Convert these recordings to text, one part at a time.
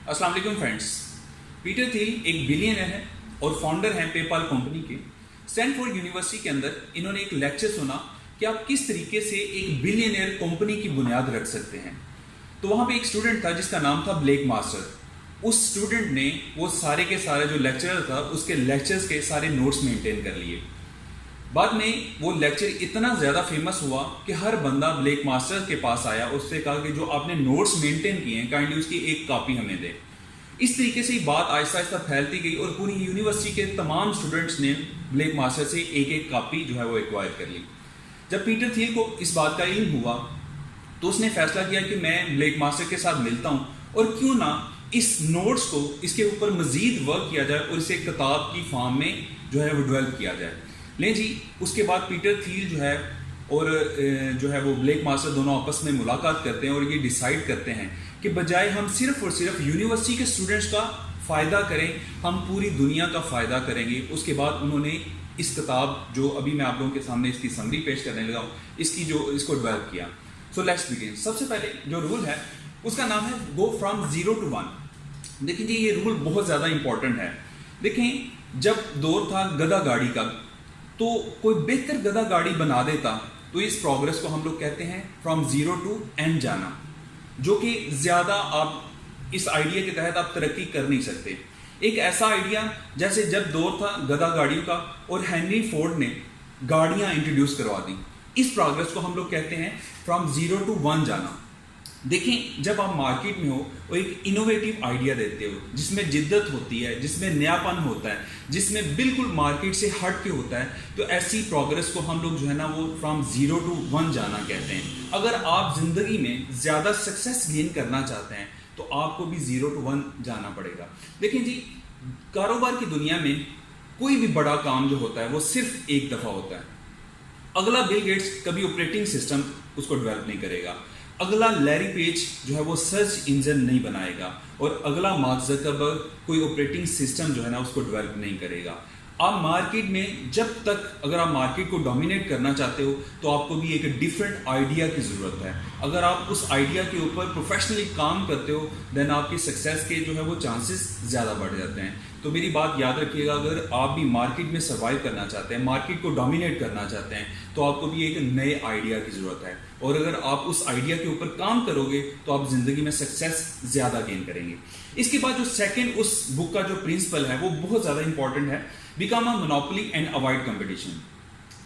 अस्सलाम वालेकुम friends. Peter Thiel एक बिलियनर है और फाउंडर हैं पेपाल कंपनी के। स्टैनफोर्ड यूनिवर्सिटी के अंदर इन्होंने एक लेक्चर सुना कि आप किस तरीके से एक बिलियनर कंपनी की बुनियाद रख सकते हैं। तो वहाँ पे एक स्टूडेंट था जिसका नाम था ब्लेक मास्टर। उस स्टूडेंट ने वो सारे के सारे जो लेक्चरर था उसके लेक्चर्स के सारे नोट्स मेंटेन कर लिए। बाद में वो लेक्चर इतना ज़्यादा फेमस हुआ कि हर बंदा ब्लेक मास्टर के पास आया, उससे कहा कि जो आपने नोट्स मेंटेन किए हैं काइंडली उसकी एक कॉपी हमें दे। इस तरीके से बात आहिस्ता आहिस्ता फैलती गई और पूरी यूनिवर्सिटी के तमाम स्टूडेंट्स ने ब्लेक मास्टर से एक एक कॉपी जो है वो एक्वायर कर ली। जब पीटर थिल को इस बात का इल्म हुआ तो उसने फैसला किया कि मैं ब्लेक मास्टर के साथ मिलता हूँ और क्यों ना इस नोट्स को इसके ऊपर मजीद वर्क किया जाए और इसे किताब की फॉर्म में जो है वो डेवलप किया जाए। लें जी, उसके बाद पीटर थिल जो है और जो है वो ब्लेक मास्टर दोनों आपस में मुलाकात करते हैं और ये डिसाइड करते हैं कि बजाय हम सिर्फ और सिर्फ यूनिवर्सिटी के स्टूडेंट्स का फ़ायदा करें, हम पूरी दुनिया का फ़ायदा करेंगे। उसके बाद उन्होंने इस किताब जो अभी मैं आप लोगों के सामने इसकी समरी पेश करने लगा हूँ इसको डेवलप किया। So let's begin. सबसे पहले जो रूल है उसका नाम है गो फ्रॉम 0 to 1। देखिए जी, ये रूल बहुत ज़्यादा इंपॉर्टेंट है। देखें, जब दौर था गधा गाड़ी का तो कोई बेहतर गधा गाड़ी बना देता तो इस प्रोग्रेस को हम लोग कहते हैं फ्रॉम 0 to n जाना, जो कि ज़्यादा आप इस आइडिया के तहत आप तरक्की कर नहीं सकते। एक ऐसा आइडिया जैसे जब दौर था गधा गाड़ियों का और हेनरी फोर्ड ने गाड़ियां इंट्रोड्यूस करवा दी, इस प्रोग्रेस को हम लोग कहते हैं फ्रॉम 0 to 1 जाना। देखें, जब आप मार्केट में हो और एक इनोवेटिव आइडिया देते हो जिसमें जिद्दत होती है, जिसमें नयापन होता है, जिसमें बिल्कुल मार्केट से हट के होता है, तो ऐसी प्रोग्रेस को हम लोग जो है ना वो फ्रॉम 0 to 1 जाना कहते हैं। अगर आप ज़िंदगी में ज़्यादा सक्सेस गेन करना चाहते हैं तो आपको भी 0 to 1 जाना पड़ेगा। देखें जी, कारोबार की दुनिया में कोई भी बड़ा काम जो होता है वो सिर्फ एक दफ़ा होता है। अगला बिल गेट्स कभी ऑपरेटिंग सिस्टम उसको डेवलप नहीं करेगा, अगला लैरी पेज जो है वो सर्च इंजन नहीं बनाएगा और अगला मार्क ज़करबर्ग कोई ऑपरेटिंग सिस्टम जो है ना उसको डेवलप नहीं करेगा। आप मार्केट में जब तक अगर आप मार्केट को डोमिनेट करना चाहते हो तो आपको भी एक डिफरेंट आइडिया की ज़रूरत है। अगर आप उस आइडिया के ऊपर प्रोफेशनली काम करते हो देन आपकी सक्सेस के जो है वो चांसेस ज़्यादा बढ़ जाते हैं। तो मेरी बात याद रखिएगा, अगर आप भी मार्केट में सर्वाइव करना चाहते हैं, मार्केट को डोमिनेट करना चाहते हैं, तो आपको भी एक नए आइडिया की ज़रूरत है और अगर आप उस आइडिया के ऊपर काम करोगे तो आप ज़िंदगी में सक्सेस ज़्यादा गेन करेंगे। इसके बाद जो सेकंड उस बुक का जो प्रिंसिपल है वो बहुत ज़्यादा इंपॉर्टेंट है, become a monopoly and avoid competition.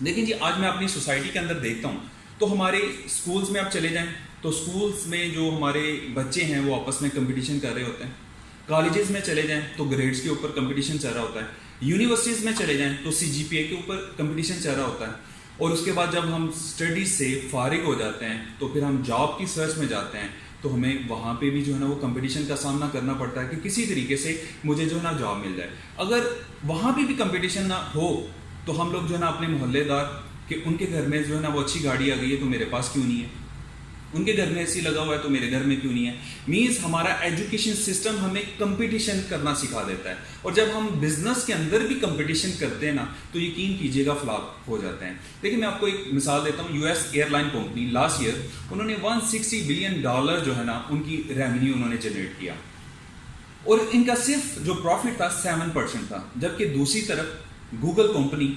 देखिए जी, आज मैं अपनी सोसाइटी के अंदर देखता हूँ तो हमारे स्कूल्स में आप चले जाएं तो स्कूल्स में जो हमारे बच्चे हैं वो आपस में कंपटीशन कर रहे होते हैं। कॉलेजेस में चले जाएं तो ग्रेड्स के ऊपर कंपटीशन चल रहा होता है। यूनिवर्सिटीज़ में चले जाएं तो CGPA के ऊपर कंपटीशन चल रहा होता है। और उसके बाद जब हम स्टडीज़ से फारिग हो जाते हैं तो फिर हम जॉब की सर्च में जाते हैं तो हमें वहाँ पे भी जो है ना वो कंपटीशन का सामना करना पड़ता है कि किसी तरीके से मुझे जो है ना जॉब मिल जाए। अगर वहाँ पे भी कंपटीशन ना हो तो हम लोग जो है ना अपने मोहल्लेदार कि उनके घर में जो है ना वो अच्छी गाड़ी आ गई है तो मेरे पास क्यों नहीं है, उनके घर में ऐसी लगा हुआ है तो मेरे घर में क्यों नहीं है। मीन्स हमारा एजुकेशन सिस्टम हमें कंपटीशन करना सिखा देता है और जब हम बिजनेस के अंदर भी कंपटीशन करते हैं ना तो यकीन कीजिएगा फ्लॉप हो जाते हैं। देखिए, मैं आपको एक मिसाल देता हूँ। US airline company last year उन्होंने $160 बिलियन जो है ना उनकी रेवेन्यू उन्होंने जनरेट किया और इनका सिर्फ जो प्रॉफिट था 7% था, जबकि दूसरी तरफ गूगल कंपनी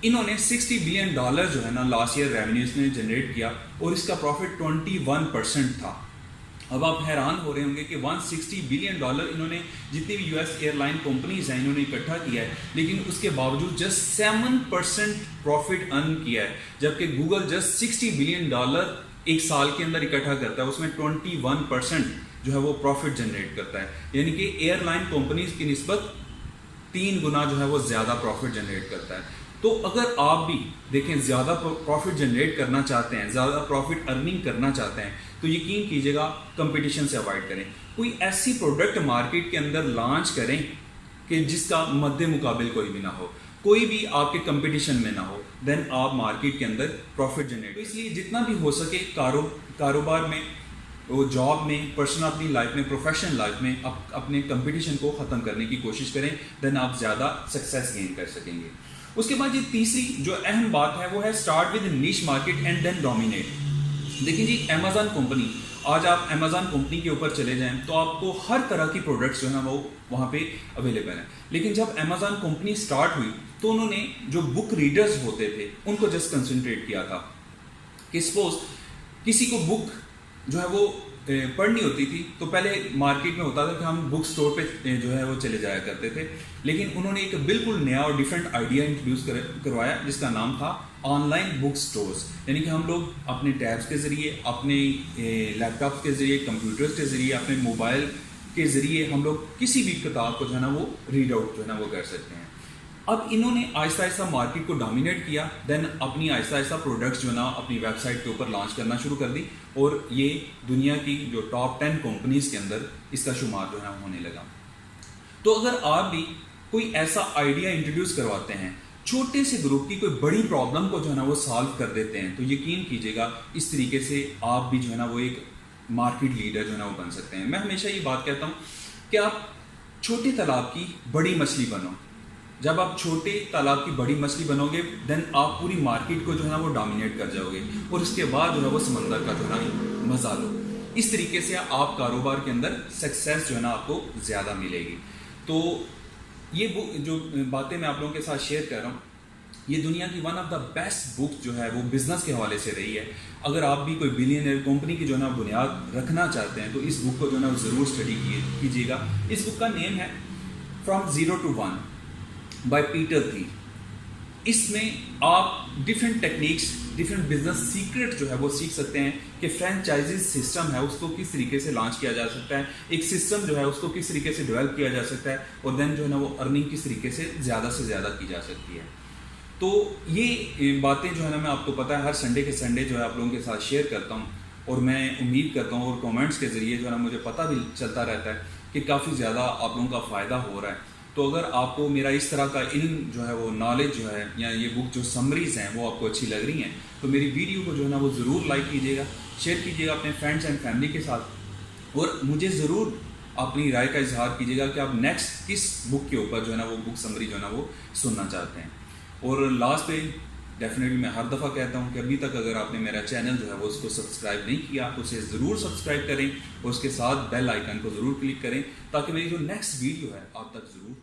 इन्होंने $60 बिलियन जो है ना लास्ट ईयर रेवेन्यू इसने जनरेट किया और इसका प्रॉफिट 21% था। अब आप हैरान हो रहे होंगे कि $160 बिलियन इन्होंने जितनी भी US एयरलाइन कंपनीज हैं इन्होंने इकट्ठा किया है, लेकिन उसके बावजूद जस्ट 7% प्रॉफिट अर्न किया है, जबकि गूगल जस्ट $60 बिलियन एक साल के अंदर इकट्ठा करता है, उसमें 21% जो है वो प्रॉफिट जनरेट करता है। यानी कि एयरलाइन कंपनीज की निस्बत 3 गुना जो है वो ज़्यादा प्रॉफिट जनरेट करता है। तो अगर आप भी देखें ज़्यादा प्रॉफिट जनरेट करना चाहते हैं, ज़्यादा प्रॉफिट अर्निंग करना चाहते हैं, तो यकीन कीजिएगा कंपटीशन से अवॉइड करें। कोई ऐसी प्रोडक्ट मार्केट के अंदर लॉन्च करें कि जिसका मद्दे मुकाबिल कोई भी ना हो, कोई भी आपके कंपटीशन में ना हो, देन आप मार्केट के अंदर प्रॉफिट जनरेट। तो इसलिए जितना भी हो सके कारोबार में, वो जॉब में, पर्सनल अपनी लाइफ में, प्रोफेशनल लाइफ में अपने कंपटीशन को ख़त्म करने की कोशिश करें, देन आप ज़्यादा सक्सेस गेन कर सकेंगे। उसके बाद ये तीसरी जो अहम बात है वो है start with niche market and then dominate. देखिए जी, अमेज़न कंपनी آج آپ امیزون کمپنی کے اوپر چلے جائیں تو آپ کو ہر طرح کی پروڈکٹس جو ہیں وہ وہاں پہ اویلیبل ہیں. لیکن جب امیزون کمپنی سٹارٹ ہوئی تو انہوں نے جو بک ریڈرز ہوتے تھے ان کو جسٹ کنسنٹریٹ کیا تھا کہ سپوز کسی کو بک جو ہے وہ پڑھنی ہوتی تھی تو پہلے مارکیٹ میں ہوتا تھا کہ ہم بک سٹور پہ جو ہے وہ چلے جایا کرتے تھے. لیکن انہوں نے ایک بالکل نیا اور ڈیفرنٹ آئیڈیا انٹروڈیوس کروایا جس کا نام تھا آن لائن بک سٹورز. یعنی کہ ہم لوگ اپنے ٹیبس کے ذریعے, اپنے لیپ ٹاپ کے ذریعے, کمپیوٹرز کے ذریعے, اپنے موبائل کے ذریعے ہم لوگ کسی بھی کتاب کو جو ہے نا وہ ریڈ آؤٹ جو ہے نا وہ کر سکتے ہیں. اب انہوں نے آہستہ آہستہ مارکیٹ کو ڈومینیٹ کیا, دین اپنی آہستہ آہستہ پروڈکٹس جو ہے نا اپنی ویب سائٹ کے اوپر لانچ کرنا شروع کر دی, اور یہ دنیا کی جو ٹاپ 10 کمپنیز کے اندر اس کا شمار جو ہے ہونے لگا. تو اگر آپ بھی کوئی ایسا آئیڈیا انٹروڈیوس کرواتے ہیں, چھوٹے سے گروپ کی کوئی بڑی پرابلم کو جو ہے نا وہ سالو کر دیتے ہیں, تو یقین کیجیے گا اس طریقے سے آپ بھی جو ہے نا وہ ایک مارکیٹ لیڈر جو ہے نا وہ بن سکتے ہیں. میں ہمیشہ یہ بات کہتا ہوں کہ آپ چھوٹے تالاب کی بڑی مچھلی بنو. جب آپ چھوٹے تالاب کی بڑی مچھلی بنو گے دین آپ پوری مارکیٹ کو جو ہے نا وہ ڈومینیٹ کر جاؤ گے, اور اس کے بعد جو ہے وہ سمندر کا جو ہے نا مزہ لو. اس طریقے سے آپ کاروبار کے اندر سکسیس جو ہے نا آپ کو زیادہ ملے گی. تو یہ جو باتیں میں آپ لوگوں کے ساتھ شیئر کر رہا ہوں, یہ دنیا کی ون آف دا بیسٹ بک جو ہے وہ بزنس کے حوالے سے رہی ہے. اگر آپ بھی کوئی بلینئر کمپنی کی جو ہے نا بنیاد رکھنا چاہتے ہیں تو اس بک کو جو ہے نا ضرور اسٹڈی کیجیے گا. اس بک کا نیم ہے from zero to one by Peter تھی. اس میں آپ different techniques, different business secret جو ہے وہ سیکھ سکتے ہیں کہ فرینچائزی سسٹم ہے اس کو کس طریقے سے لانچ کیا جا سکتا ہے, ایک سسٹم جو ہے اس کو کس طریقے سے ڈیولپ کیا جا سکتا ہے, اور دین جو ہے نا وہ ارننگ کس طریقے سے زیادہ کی جا سکتی ہے. تو یہ باتیں جو ہے نا میں آپ کو پتہ ہے ہر سنڈے کے سنڈے جو ہے آپ لوگوں کے ساتھ شیئر کرتا ہوں, اور میں امید کرتا ہوں اور کامنٹس کے ذریعے جو ہے نا مجھے پتہ بھی چلتا رہتا ہے کہ کافی زیادہ آپ لوگوں کا فائدہ ہو رہا ہے. تو اگر آپ کو میرا اس طرح کا علم جو ہے وہ نالج جو ہے یا یہ بک جو سمریز ہیں وہ آپ کو اچھی لگ رہی ہیں تو میری ویڈیو کو جو ہے نا وہ ضرور لائک کیجیے گا, شیئر کیجیے گا اپنے فرینڈس اینڈ فیملی کے ساتھ, اور مجھے ضرور اپنی رائے کا اظہار کیجیے گا کہ آپ نیکسٹ کس بک کے اوپر جو ہے نا وہ بک سمری جو ہے نا وہ سننا چاہتے ہیں. اور لاسٹ پہ ڈیفینیٹلی میں ہر دفعہ کہتا ہوں کہ ابھی تک اگر آپ نے میرا چینل جو ہے وہ اس کو سبسکرائب نہیں کیا تو اسے ضرور سبسکرائب کریں, اور اس کے ساتھ بیل آئیکن کو ضرور کلک کریں تاکہ میری جو نیکسٹ ویڈیو ہے آپ تک ضرور